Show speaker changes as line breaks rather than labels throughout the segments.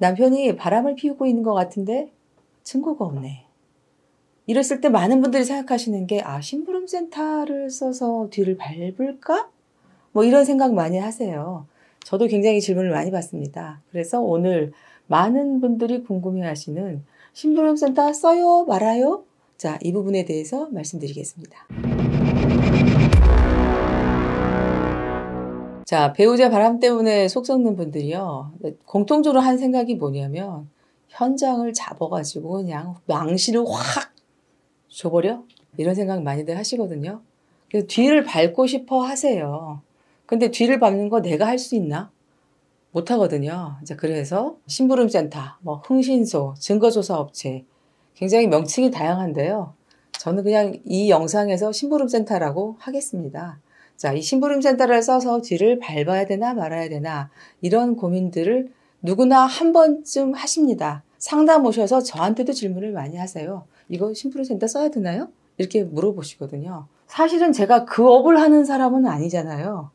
남편이 바람을 피우고 있는 것 같은데 증거가 없네. 이랬을 때 많은 분들이 생각하시는 게 심부름센터를 써서 뒤를 밟을까? 뭐 이런 생각 많이 하세요. 저도 굉장히 질문을 많이 받습니다. 그래서 오늘 많은 분들이 궁금해하시는 심부름센터 써요? 말아요? 자, 이 부분에 대해서 말씀드리겠습니다. 자, 배우자 바람 때문에 속 썩는 분들이요. 공통적으로 한 생각이 뭐냐면 현장을 잡아가지고 그냥 망신을 확 줘버려? 이런 생각 많이들 하시거든요. 그래서 뒤를 밟고 싶어 하세요. 근데 뒤를 밟는 거 내가 할 수 있나? 못 하거든요. 이제 그래서 심부름센터, 흥신소, 증거조사업체 굉장히 명칭이 다양한데요. 저는 그냥 이 영상에서 심부름센터라고 하겠습니다. 자, 이 심부름센터를 써서 뒤를 밟아야 되나 말아야 되나 이런 고민들을 누구나 한 번쯤 하십니다. 상담 오셔서 저한테도 질문을 많이 하세요. 이거 심부름센터 써야 되나요? 이렇게 물어보시거든요. 사실은 제가 그 업을 하는 사람은 아니잖아요.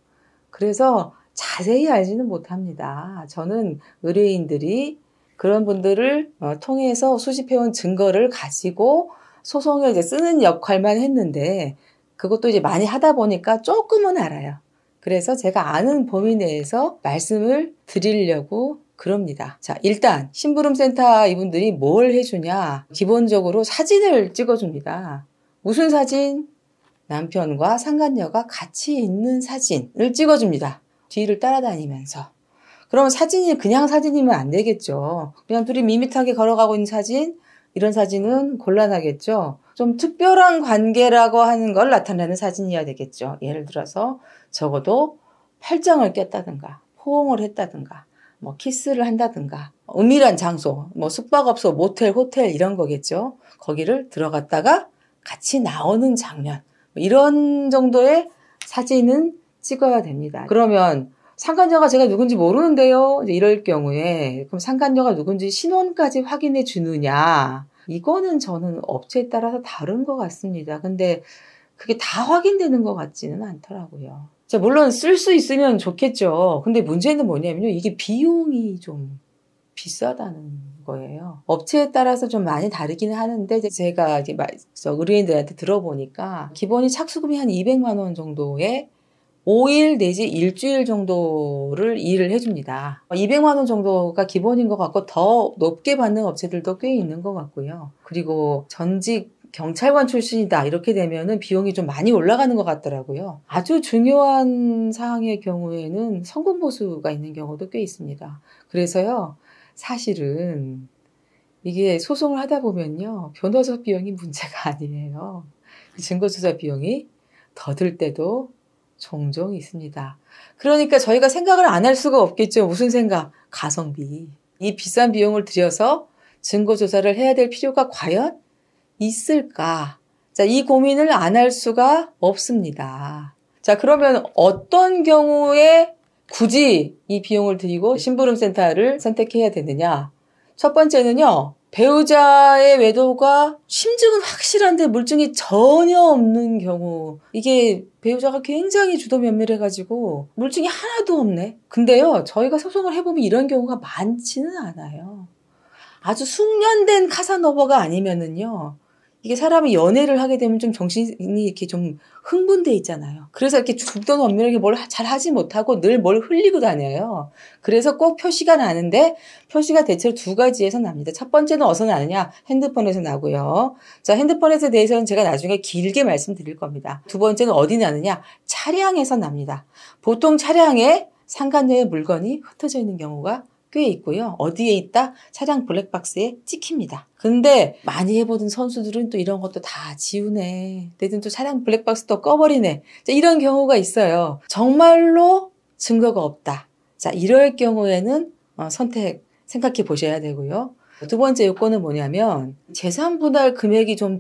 그래서 자세히 알지는 못합니다. 저는 의뢰인들이 그런 분들을 통해서 수집해온 증거를 가지고 소송에 이제 쓰는 역할만 했는데 그것도 이제 많이 하다 보니까 조금은 알아요. 그래서 제가 아는 범위 내에서 말씀을 드리려고 그럽니다. 자, 일단 심부름센터 이분들이 뭘 해주냐. 기본적으로 사진을 찍어줍니다. 무슨 사진? 남편과 상간녀가 같이 있는 사진을 찍어줍니다. 뒤를 따라다니면서. 그러면 사진이 그냥 사진이면 안 되겠죠. 그냥 둘이 밋밋하게 걸어가고 있는 사진? 이런 사진은 곤란하겠죠. 좀 특별한 관계라고 하는 걸 나타내는 사진이어야 되겠죠. 예를 들어서 적어도 팔짱을 꼈다든가 포옹을 했다든가 키스를 한다든가 은밀한 장소, 숙박업소, 모텔, 호텔 이런 거겠죠. 거기를 들어갔다가 같이 나오는 장면 이런 정도의 사진은 찍어야 됩니다. 그러면 상간녀가 제가 누군지 모르는데요. 이럴 경우에 그럼 상간녀가 누군지 신원까지 확인해 주느냐. 이거는 저는 업체에 따라서 다른 것 같습니다. 근데 그게 다 확인되는 것 같지는 않더라고요. 자, 물론 쓸 수 있으면 좋겠죠. 근데 문제는 뭐냐면요. 이게 비용이 좀 비싸다는 거예요. 업체에 따라서 좀 많이 다르긴 하는데 제가 이제 의뢰인들한테 들어보니까 기본이 착수금이 한 200만 원 정도의 5일 내지 일주일 정도를 일을 해줍니다. 200만 원 정도가 기본인 것 같고 더 높게 받는 업체들도 꽤 있는 것 같고요. 그리고 전직 경찰관 출신이다 이렇게 되면은 비용이 좀 많이 올라가는 것 같더라고요. 아주 중요한 사항의 경우에는 성공보수가 있는 경우도 꽤 있습니다. 그래서요, 사실은 이게 소송을 하다 보면요, 변호사 비용이 문제가 아니에요. 증거조사 비용이 더 들 때도 종종 있습니다. 그러니까 저희가 생각을 안 할 수가 없겠죠. 무슨 생각? 가성비. 이 비싼 비용을 들여서 증거조사를 해야 될 필요가 과연 있을까? 자, 이 고민을 안 할 수가 없습니다. 자, 그러면 어떤 경우에 굳이 이 비용을 들이고 심부름센터를 선택해야 되느냐? 첫 번째는요, 배우자의 외도가 심증은 확실한데 물증이 전혀 없는 경우. 이게 배우자가 굉장히 주도면밀해가지고 물증이 하나도 없네. 근데요, 저희가 소송을 해보면 이런 경우가 많지는 않아요. 아주 숙련된 카사노바가 아니면은요, 이게 사람이 연애를 하게 되면 좀 정신이 이렇게 좀 흥분돼 있잖아요. 그래서 이렇게 죽던 원면에게 뭘 잘 하지 못하고 늘 뭘 흘리고 다녀요. 그래서 꼭 표시가 나는데 표시가 대체로 두 가지에서 납니다. 첫 번째는 어디서 나느냐? 핸드폰에서 나고요. 자, 핸드폰에 대해서는 제가 나중에 길게 말씀드릴 겁니다. 두 번째는 어디 나느냐? 차량에서 납니다. 보통 차량에 상간녀의 물건이 흩어져 있는 경우가 꽤 있고요. 어디에 있다? 차량 블랙박스에 찍힙니다. 근데 많이 해보던 선수들은 또 이런 것도 다 지우네. 내든 또 차량 블랙박스 또 꺼버리네. 자, 이런 경우가 있어요. 정말로 증거가 없다. 자, 이럴 경우에는 선택 생각해 보셔야 되고요. 두 번째 요건은 뭐냐면 재산 분할 금액이 좀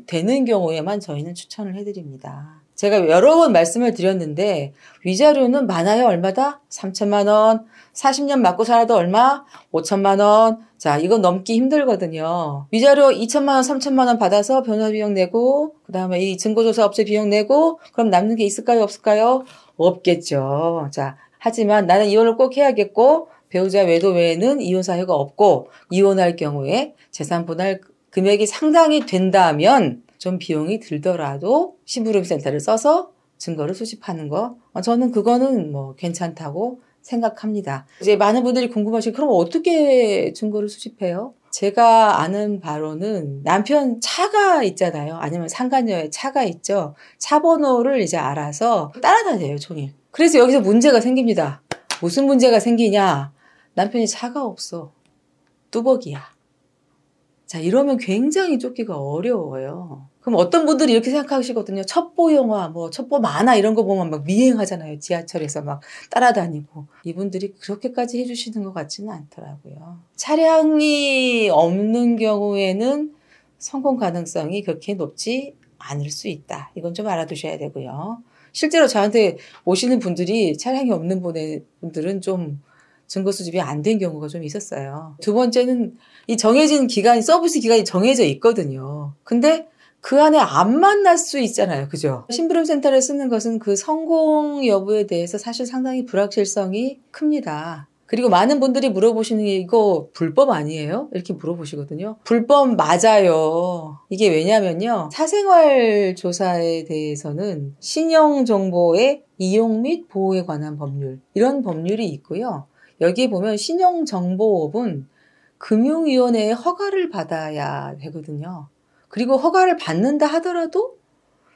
되는 경우에만 저희는 추천을 해드립니다. 제가 여러 번 말씀을 드렸는데 위자료는 많아요. 얼마다? 3천만 원. 40년 맞고 살아도 얼마? 5천만 원. 자, 이건 넘기 힘들거든요. 위자료 2천만 원, 3천만 원 받아서 변호사 비용 내고 그다음에 이 증거조사 업체 비용 내고 그럼 남는 게 있을까요? 없을까요? 없겠죠. 자, 하지만 나는 이혼을 꼭 해야겠고 배우자 외도 외에는 이혼 사유가 없고 이혼할 경우에 재산 분할 금액이 상당히 된다면 좀 비용이 들더라도 심부름센터를 써서 증거를 수집하는 거 저는 그거는 뭐 괜찮다고 생각합니다. 이제 많은 분들이 궁금하시고 그럼 어떻게 증거를 수집해요? 제가 아는 바로는 남편 차가 있잖아요. 아니면 상간녀의 차가 있죠. 차 번호를 이제 알아서 따라다녀요, 종일. 그래서 여기서 문제가 생깁니다. 무슨 문제가 생기냐? 남편이 차가 없어. 뚜벅이야. 자, 이러면 굉장히 쫓기가 어려워요. 그럼 어떤 분들이 이렇게 생각하시거든요. 첩보 영화, 뭐 첩보 만화 이런 거 보면 막 미행하잖아요. 지하철에서 막 따라다니고. 이분들이 그렇게까지 해주시는 것 같지는 않더라고요. 차량이 없는 경우에는 성공 가능성이 그렇게 높지 않을 수 있다. 이건 좀 알아두셔야 되고요. 실제로 저한테 오시는 분들이 차량이 없는 분들은 좀 증거 수집이 안 된 경우가 좀 있었어요. 두 번째는 이 정해진 기간이, 서비스 기간이 정해져 있거든요. 근데 그 안에 안 만날 수 있잖아요. 그죠? 심부름센터를 쓰는 것은 그 성공 여부에 대해서 사실 상당히 불확실성이 큽니다. 그리고 많은 분들이 물어보시는 게 이거 불법 아니에요? 이렇게 물어보시거든요. 불법 맞아요. 이게 왜냐면요. 사생활 조사에 대해서는 신용정보의 이용 및 보호에 관한 법률, 이런 법률이 있고요. 여기에 보면 신용정보업은 금융위원회의 허가를 받아야 되거든요. 그리고 허가를 받는다 하더라도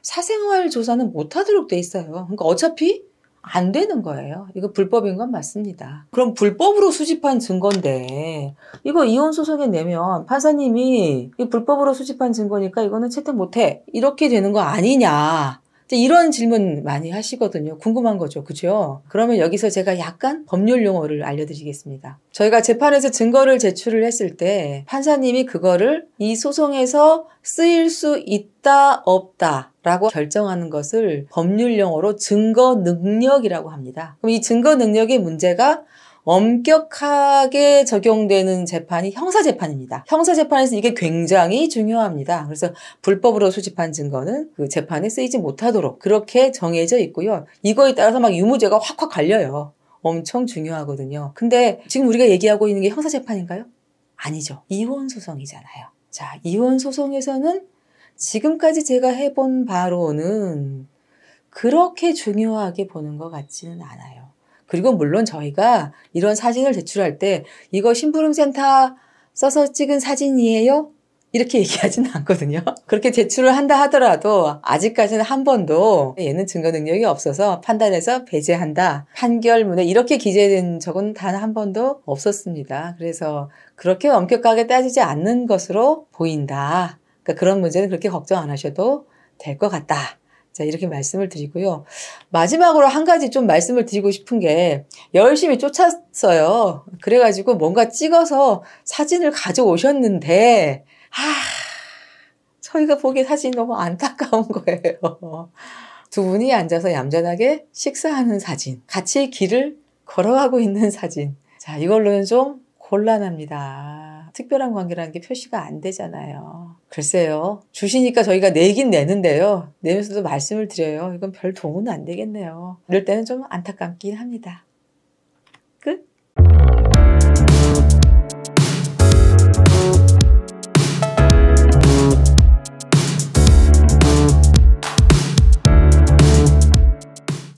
사생활 조사는 못하도록 돼 있어요. 그러니까 어차피 안 되는 거예요. 이거 불법인 건 맞습니다. 그럼 불법으로 수집한 증거인데 이거 이혼소송에 내면 판사님이 이 불법으로 수집한 증거니까 이거는 채택 못해. 이렇게 되는 거 아니냐. 이런 질문 많이 하시거든요. 궁금한 거죠. 그죠? 그러면 여기서 제가 약간 법률 용어를 알려드리겠습니다. 저희가 재판에서 증거를 제출을 했을 때 판사님이 그거를 이 소송에서 쓰일 수 있다 없다 라고 결정하는 것을 법률 용어로 증거 능력이라고 합니다. 그럼 이 증거 능력의 문제가 엄격하게 적용되는 재판이 형사재판입니다. 형사재판에서 이게 굉장히 중요합니다. 그래서 불법으로 수집한 증거는 그 재판에 쓰이지 못하도록 그렇게 정해져 있고요. 이거에 따라서 막 유무죄가 확확 갈려요. 엄청 중요하거든요. 근데 지금 우리가 얘기하고 있는 게 형사재판인가요? 아니죠. 이혼소송이잖아요. 자, 이혼소송에서는 지금까지 제가 해본 바로는 그렇게 중요하게 보는 것 같지는 않아요. 그리고 물론 저희가 이런 사진을 제출할 때 이거 심부름센터 써서 찍은 사진이에요? 이렇게 얘기하지는 않거든요. 그렇게 제출을 한다 하더라도 아직까지는 한 번도 얘는 증거 능력이 없어서 판단해서 배제한다. 판결문에 이렇게 기재된 적은 단 한 번도 없었습니다. 그래서 그렇게 엄격하게 따지지 않는 것으로 보인다. 그러니까 그런 문제는 그렇게 걱정 안 하셔도 될 것 같다. 자, 이렇게 말씀을 드리고요. 마지막으로 한 가지 좀 말씀을 드리고 싶은 게 열심히 쫓았어요. 그래가지고 뭔가 찍어서 사진을 가져오셨는데 저희가 보기에 사진이 너무 안타까운 거예요. 두 분이 앉아서 얌전하게 식사하는 사진, 같이 길을 걸어가고 있는 사진. 자, 이걸로는 좀 곤란합니다. 특별한 관계라는 게 표시가 안 되잖아요. 글쎄요. 주시니까 저희가 내긴 내는데요. 내면서도 말씀을 드려요. 이건 별 도움은 안 되겠네요. 이럴 때는 좀 안타깝긴 합니다.